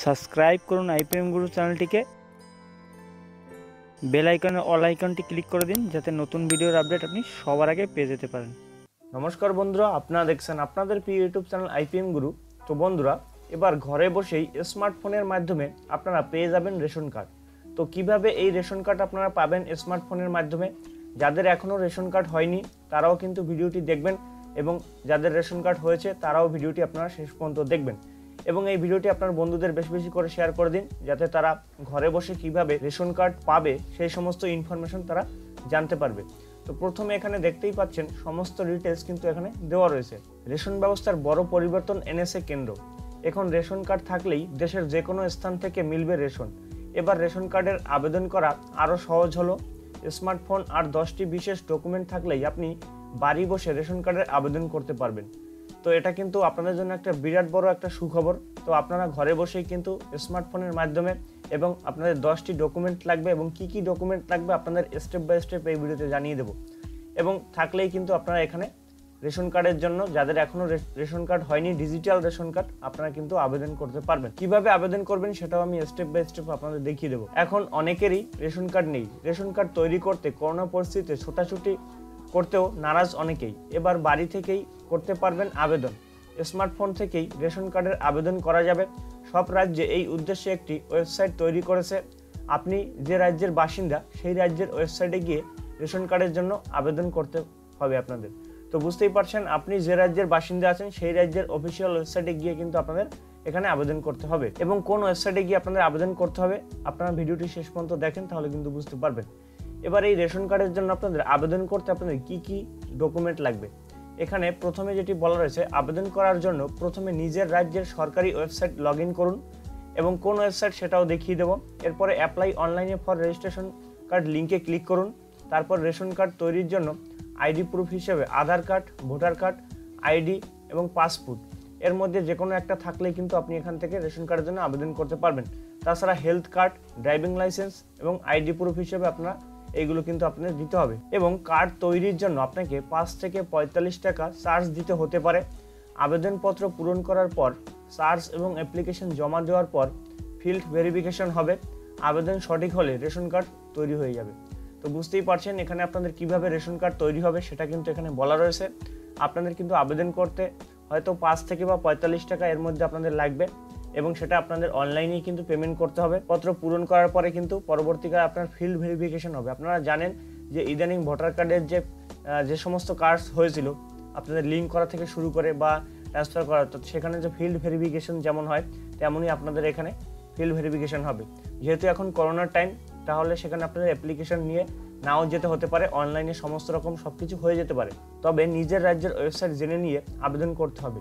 Subscribe করুন IPM গুরু চ্যানেলটিকে, bell আইকনে অল আইকনটি ক্লিক করে দিন যাতে নতুন ভিডিওর আপডেট আপনি সবার আগে পেয়ে যেতে পারেন। নমস্কার বন্ধুরা, আপনারা দেখছেন আপনাদের প্রিয় ইউটিউব চ্যানেল আইপিএম গুরু। তো বন্ধুরা, এবার ঘরে বসেই স্মার্টফোনের মাধ্যমে আপনারা পেয়ে যাবেন রেশন কার্ড। তো কিভাবে এই রেশন কার্ড আপনারা পাবেন স্মার্টফোনের মাধ্যমে, যাদের এখনও রেশন কার্ড হয়নি তারাও কিন্তু ভিডিওটি দেখবেন, এবং যাদের রেশন কার্ড হয়েছে তারাও ভিডিওটি আপনারা শেষ পর্যন্ত দেখবেন, এবং এই ভিডিওটি আপনার বন্ধুদের বেশি বেশি করে শেয়ার করে দিন যাতে তারা ঘরে বসে কিভাবে রেশন কার্ড পাবে সেই সমস্ত ইনফরমেশন তারা জানতে পারবে। তো প্রথমে এখানে দেখতেই পাচ্ছেন সমস্ত ডিটেলস কিন্তু এখানে দেওয়া রয়েছে। রেশন ব্যবস্থার বড় পরিবর্তন এনেছে কেন্দ্র। এখন রেশন কার্ড থাকলেই দেশের যে কোনো স্থান থেকে মিলবে রেশন। এবার রেশন কার্ডের আবেদন করা আরও সহজ হলো। স্মার্টফোন আর 10টি বিশেষ ডকুমেন্ট থাকলেই আপনি বাড়ি বসে রেশন কার্ডের আবেদন করতে পারবেন। তো এটা কিন্তু আপনাদের জন্য একটা বিরাট বড় একটা সুখবর। তো আপনারা ঘরে বসেই কিন্তু স্মার্টফোনের মাধ্যমে, এবং আপনাদের 10টি ডকুমেন্ট লাগবে এবং কি কি ডকুমেন্ট লাগবে আপনাদের স্টেপ বাই স্টেপ এই ভিডিওতে জানিয়ে দেবো। এবং থাকলেই কিন্তু আপনারা এখানে রেশন কার্ডের জন্য, যাদের এখনও রেশন কার্ড হয়নি, ডিজিটাল রেশন কার্ড আপনারা কিন্তু আবেদন করতে পারবেন। কিভাবে আবেদন করবেন সেটাও আমি স্টেপ বাই স্টেপ আপনাদের দেখিয়ে দেবো। এখন অনেকেরই রেশন কার্ড নেই। রেশন কার্ড তৈরি করতে করোনা পরিস্থিতিতে ছোটাছুটি করতেও নারাজ অনেকেই। এবার বাড়ি থেকেই করতে পারবেন আবেদন। স্মার্টফোন থেকেই রেশন কার্ডের আবেদন করা যাবে। সব রাজ্যে এই উদ্দেশ্যে একটি ওয়েবসাইট তৈরি করেছে। আপনি যে রাজ্যের বাসিন্দা সেই রাজ্যের ওয়েবসাইটে গিয়ে রেশন কার্ডের জন্য আবেদন করতে হবে আপনাদের। তো বুঝতেই পারছেন, আপনি যে রাজ্যের বাসিন্দা আছেন সেই রাজ্যের অফিসিয়াল ওয়েবসাইটে গিয়ে কিন্তু আপনাদের এখানে আবেদন করতে হবে। এবং কোন ওয়েবসাইটে গিয়ে আপনাদের আবেদন করতে হবে আপনারা ভিডিওটি শেষ পর্যন্ত দেখেন, তাহলে কিন্তু বুঝতে পারবেন। এবার এই রেশন কার্ডের জন্য আপনাদের আবেদন করতে আপনাদের কি কি ডকুমেন্ট লাগবে, এখানে প্রথমে যেটি বলা রয়েছে, আবেদন করার জন্য প্রথমে নিজের রাজ্যের সরকারি ওয়েবসাইট লগ ইন করুন, এবং কোন ওয়েবসাইট সেটাও দেখিয়ে দেবো। এরপরে অ্যাপ্লাই অনলাইনে ফর রেজিস্ট্রেশন কার্ড লিঙ্কে ক্লিক করুন। তারপর রেশন কার্ড তৈরির জন্য আইডি প্রুফ হিসেবে আধার কার্ড, ভোটার কার্ড, আইডি এবং পাসপোর্ট এর মধ্যে যে কোনো একটা থাকলেই কিন্তু আপনি এখান থেকে রেশন কার্ডের জন্য আবেদন করতে পারবেন। তাছাড়া হেলথ কার্ড, ড্রাইভিং লাইসেন্স এবং আইডি প্রুফ হিসেবে আপনারা এইগুলো কিন্তু আপনাদের দিতে হবে। এবং কার্ড তৈরির জন্য আপনাকে 5 থেকে 45 টাকা চার্জ দিতে হতে পারে। আবেদনপত্র পূরণ করার পর চার্জ এবং অ্যাপ্লিকেশন জমা দেওয়ার পর ফিল্ড ভেরিফিকেশন হবে। আবেদন সঠিক হলে রেশন কার্ড তৈরি হয়ে যাবে। তো বুঝতেই পারছেন এখানে আপনাদের কিভাবে রেশন কার্ড তৈরি হবে সেটা কিন্তু এখানে বলা রয়েছে। আপনাদের কিন্তু আবেদন করতে হয়তো 5 থেকে বা 45 টাকা এর মধ্যে আপনাদের লাগবে, এবং সেটা আপনাদের অনলাইনেই কিন্তু পেমেন্ট করতে হবে। পত্র পূরণ করার পরে কিন্তু পরবর্তীকালে আপনার ফিল্ড ভেরিফিকেশন হবে। আপনারা জানেন যে ইদানিং ভোটার কার্ডের যে সমস্ত কার্ডস হয়েছিল আপনাদের লিঙ্ক করা থেকে শুরু করে বা ট্রান্সফার করা, তো সেখানে যে ফিল্ড ভেরিফিকেশন যেমন হয় তেমনই আপনাদের এখানে ফিল্ড ভেরিফিকেশন হবে। যেহেতু এখন করোনার টাইম, তাহলে সেখানে আপনাদের অ্যাপ্লিকেশন নিয়ে নাও যেতে হতে পারে, অনলাইনে সমস্ত রকম সব কিছু হয়ে যেতে পারে। তবে নিজের রাজ্যের ওয়েবসাইট জেনে নিয়ে আবেদন করতে হবে।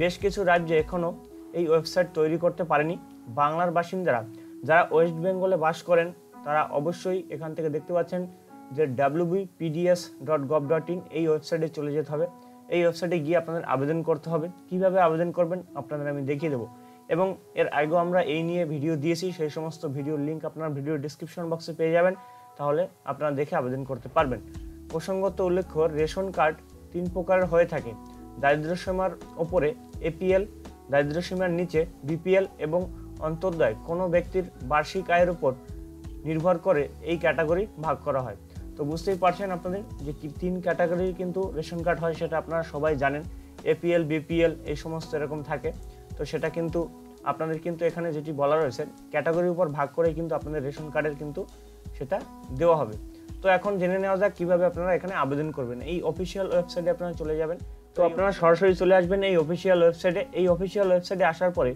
বেশ কিছু রাজ্যে এখনও এই ওয়েবসাইট তৈরি করতে পারেনি। বাংলার বাসিন্দারা যারা ওয়েস্ট বেঙ্গলে বাস করেন তারা অবশ্যই এখান থেকে দেখতে পাচ্ছেন যে wbpds.gov.in এই ওয়েবসাইটে চলে যেতে হবে। এই ওয়েবসাইটে গিয়ে আপনাদের আবেদন করতে হবে। কিভাবে আবেদন করবেন আপনাদের আমি দেখিয়ে দেবো, এবং এর আগেও আমরা এই নিয়ে ভিডিও দিয়েছি, সেই সমস্ত ভিডিওর লিঙ্ক আপনার ভিডিও ডিসক্রিপশন বক্সে পেয়ে যাবেন, তাহলে আপনারা দেখে আবেদন করতে পারবেন। প্রসঙ্গত উল্লেখ্য, রেশন কার্ড 3 প্রকারের হয়ে থাকে। দারিদ্র্যসীমার ওপরে এপিএল, দারিদ্র্যসীমার নিচে বিপিএল এবং অন্তর্দয়। কোনো ব্যক্তির বার্ষিক আয়ের উপর নির্ভর করে এই ক্যাটাগরি ভাগ করা হয়। তো বুঝতেই পারছেন আপনাদের যে 3 ক্যাটাগরির কিন্তু রেশন কার্ড হয়, সেটা আপনারা সবাই জানেন। এপিএল, বিপিএল এই সমস্ত এরকম থাকে। তো সেটা কিন্তু আপনাদের কিন্তু এখানে যেটি বলা রয়েছে ক্যাটাগরির উপর ভাগ করে কিন্তু আপনাদের রেশন কার্ডের কিন্তু সেটা দেওয়া হবে। তো এখন জেনে নেওয়া যাক কীভাবে আপনারা এখানে আবেদন করবেন। এই অফিসিয়াল ওয়েবসাইটে আপনারা চলে যাবেন। তো আপনারা সরাসরি চলে আসবেন এই অফিসিয়াল ওয়েবসাইটে। এই অফিসিয়াল ওয়েবসাইটে আসার পরে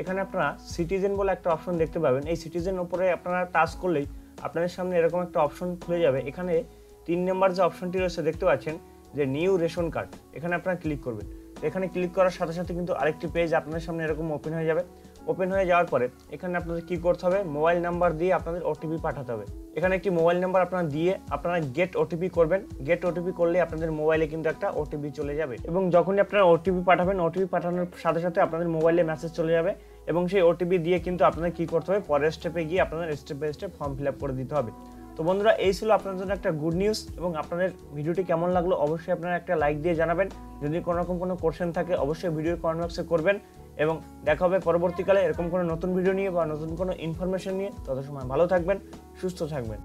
এখানে আপনারা সিটিজেন বলে একটা অপশন দেখতে পাবেন। এই সিটিজেন উপরে আপনারা টাচ করলেই আপনাদের সামনে এরকম একটা অপশন খুলে যাবে। এখানে 3 নম্বর যে অপশনটি রয়েছে দেখতে পাচ্ছেন যে নিউ রেশন কার্ড, এখানে আপনারা ক্লিক করবেন। এখানে ক্লিক করার সাথে সাথে কিন্তু আরেকটি পেজ আপনাদের সামনে এরকম ওপেন হয়ে যাবে। ওপেন হয়ে যাওয়ার পরে এখানে আপনাদের কী করতে হবে, মোবাইল নাম্বার দিয়ে আপনাদের ওটিপি পাঠাতে হবে। এখানে একটি মোবাইল নাম্বার আপনারা দিয়ে আপনারা গেট ওটিপি করবেন। গেট ওটিপি করলে আপনাদের মোবাইলে কিন্তু একটা ওটিপি চলে যাবে, এবং যখনই আপনারা ওটিপি পাঠাবেন, ওটিপি পাঠানোর সাথে সাথে আপনাদের মোবাইলে মেসেজ চলে যাবে, এবং সেই ওটিপি দিয়ে কিন্তু আপনাদের কী করতে হবে, পরের স্টেপে গিয়ে আপনাদের step by step form fill up করে দিতে হবে। তো বন্ধুরা, এই ছিল আপনাদের জন্য একটা গুড নিউজ, এবং আপনাদের ভিডিওটি কেমন লাগলো অবশ্যই আপনারা একটা লাইক দিয়ে জানাবেন। যদি কোনো রকম কোনো কোশ্চেন থাকে অবশ্যই ভিডিওর কমেন্ট বক্সে করবেন, এবং দেখা হবে পরবর্তীকালে এরকম কোনো নতুন ভিডিও নিয়ে বা নতুন কোনো ইনফরমেশন নিয়ে। তত সময় ভালো থাকবেন, সুস্থ থাকবেন।